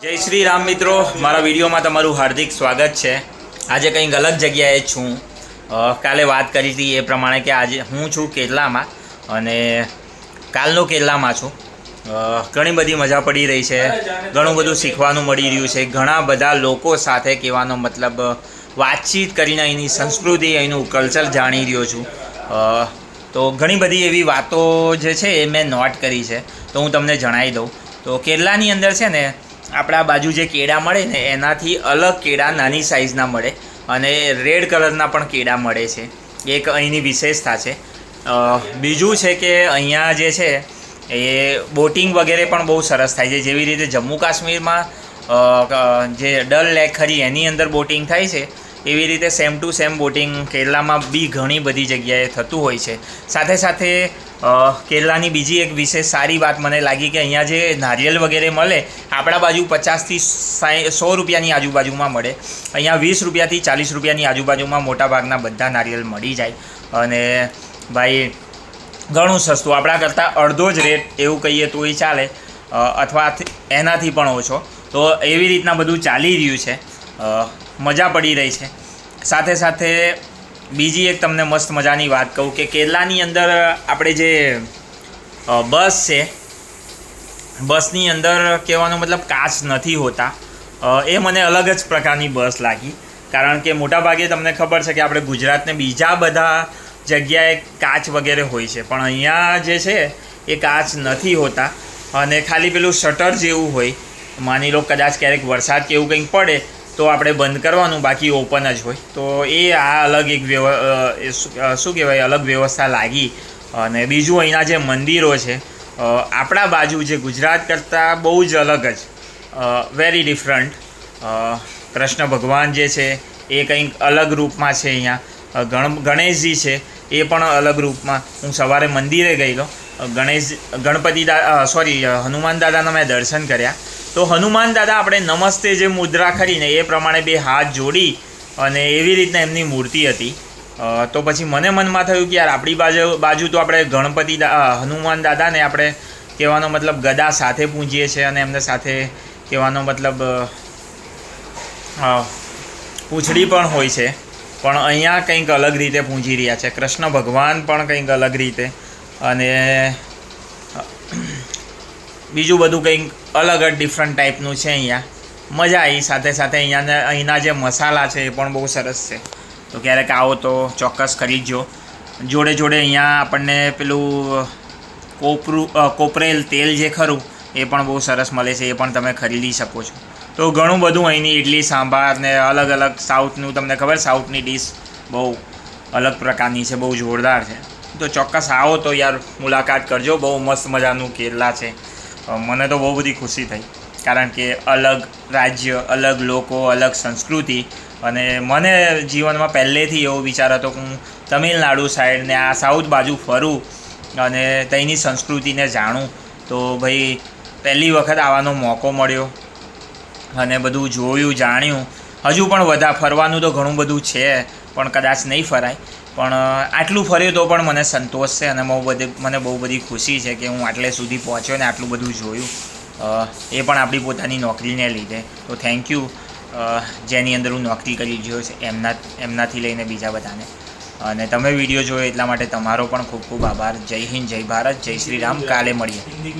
જય શ્રી રામ મિત્રો, મારા વિડીયોમાં તમારું હાર્દિક સ્વાગત છે। આજે કંઈક અલગ જગ્યાએ છું। કાલે વાત કરી હતી એ પ્રમાણે કે આજે હું છું કેરલામાં અને કાલનો કેરલામાં છું। ઘણી બધી મજા પડી રહી છે, ઘણું બધું શીખવાનું મળી રહ્યું છે, ઘણા બધા લોકો સાથે કહેવાનો મતલબ વાતચીત કરીને અહીંની સંસ્કૃતિ અહીંનું કલ્ચર જાણી રહ્યો છું। તો ઘણી બધી એવી વાતો જે છે એ મેં નોટ કરી છે, તો હું તમને જણાવી દઉં। તો કેરલાની અંદર છે ને આપણા બાજુ જે કેળા મળે ને એનાથી અલગ કેળા નાની સાઇઝના મળે અને રેડ કલરના પણ કેળા મળે છે, એક અહીંની વિશેષતા છે। બીજું છે કે અહીંયા જે છે એ બોટિંગ વગેરે પણ બહુ સરસ થાય છે, જેવી રીતે જમ્મુ કાશ્મીરમાં જે ડલ લેક ખરી એની અંદર બોટિંગ થાય છે એવી રીતે સેમ ટુ સેમ બોટિંગ કેરલામાં બી ઘણી બધી જગ્યાએ થતું હોય છે। સાથે સાથે કેરલાની બીજી એક વિશેષ સારી વાત મને લાગી કે અહીંયા જે નારિયેળ વગેરે મળે આપણા બાજુ 50થી 100 રૂપિયાની આજુબાજુમાં મળે, અહીંયા 20 રૂપિયાથી 40 રૂપિયાની આજુબાજુમાં મોટાભાગના બધા નારિયેળ મળી જાય અને ભાઈ ઘણું સસ્તું, આપણા કરતાં અડધો જ રેટ એવું કહીએ તો એ ચાલે અથવા એનાથી પણ ઓછો। તો એવી રીતના બધું ચાલી રહ્યું છે, મજા પડી રહી છે। સાથે સાથે બીજી એક તમને મસ્ત મજાની વાત કહું કે કેરલાની અંદર આપણે જે બસ છે, બસની અંદર કહેવાનો મતલબ કાચ નથી હોતા, એ મને અલગ જ પ્રકારની બસ લાગી। કારણ કે મોટાભાગે તમને ખબર છે કે આપણે ગુજરાતને બીજા બધા જગ્યાએ કાચ વગેરે હોય છે, પણ અહીંયા જે છે એ કાચ નથી હોતા અને ખાલી પેલું શટર જેવું હોય। માની લો કદાચ ક્યારેક વરસાદ કે એવું કંઈક પડે તો આપણે બંધ કરવાનું, બાકી ઓપન જ હોય। તો એ આ અલગ એક શું કહેવાય અલગ વ્યવસ્થા લાગી। અને બીજું અહીંના જે મંદિરો છે આપણા બાજુ જે ગુજરાત કરતાં બહુ જ અલગ જ વેરી ડિફરન્ટ। કૃષ્ણ ભગવાન જે છે એ કંઈક અલગ રૂપમાં છે, અહીંયા ગણેશજી છે એ પણ અલગ રૂપમાં। હું સવારે મંદિરે ગયેલો, હનુમાન દાદાના મેં દર્શન કર્યા। તો હનુમાન દાદા આપણે નમસ્તે જે મુદ્રા ખરીને એ પ્રમાણે બે હાથ જોડી અને એવી રીતના એમની મૂર્તિ હતી। તો પછી મને મનમાં થયું કે યાર આપણી બાજુ તો આપણે હનુમાન દાદાને આપણે કહેવાનો મતલબ ગદા સાથે પૂજીએ છીએ અને એમને સાથે કહેવાનો મતલબ પૂંછડી પણ હોય છે, પણ અહીંયા કંઈક અલગ રીતે પૂજી રહ્યા છે। કૃષ્ણ ભગવાન પણ કંઈક અલગ રીતે અને બીજું બધું કંઈક અલગ જ ડિફરન્ટ ટાઈપનું છે અહીંયા, મજા આવી। સાથે સાથે અહીંના જે મસાલા છે એ પણ બહુ સરસ છે, તો ક્યારેક આવો તો ચોક્કસ ખરીદજો। જોડે જોડે અહીંયા આપણને પેલું કોપરેલ તેલ જે ખરું એ પણ બહુ સરસ મળે છે, એ પણ તમે ખરીદી શકો છો। તો ઘણું બધું અહીંની ઇડલી સાંભાર ને અલગ અલગ સાઉથનું, તમને ખબર સાઉથની ડીશ બહુ અલગ પ્રકારની છે, બહુ જોરદાર છે। તો ચોક્કસ આવો તો યાર મુલાકાત કરજો, બહુ મસ્ત મજાનું કેરલા છે। મને તો બહુ બધી ખુશી થઈ, કારણ કે અલગ રાજ્ય, અલગ લોકો, અલગ સંસ્કૃતિ, અને મને જીવનમાં પહેલેથી એવો વિચાર હતો કે હું તમિલનાડુ સાઈડ ને આ સાઉથ બાજુ ફરું અને ત્યાંની સંસ્કૃતિને જાણું। તો ભાઈ પહેલી વખત આવવાનો મોકો મળ્યો અને બધું જોયું જાણ્યું। હજુ પણ વધારે ફરવાનું તો ઘણું બધું છે, પણ કદાચ નહીં ફરાય, પણ આટલું ફર્યો તો પણ મને સંતોષ છે અને મને બહુ બધી ખુશી છે કે હું આટલે સુધી પહોંચ્યો ને આટલું બધું જોયું, એ પણ આપણી પોતાની નોકરીને લીધે। તો થેન્ક યુ જેની અંદર હું નોકરી કરી રહ્યો છે એમનાથી લઈને બીજા બધાને। અને તમે વિડીયો જોયો એટલા માટે તમારો પણ ખૂબ ખૂબ આભાર। જય હિન્દ, જય ભારત, જય શ્રી રામ। કાલે મળીએ।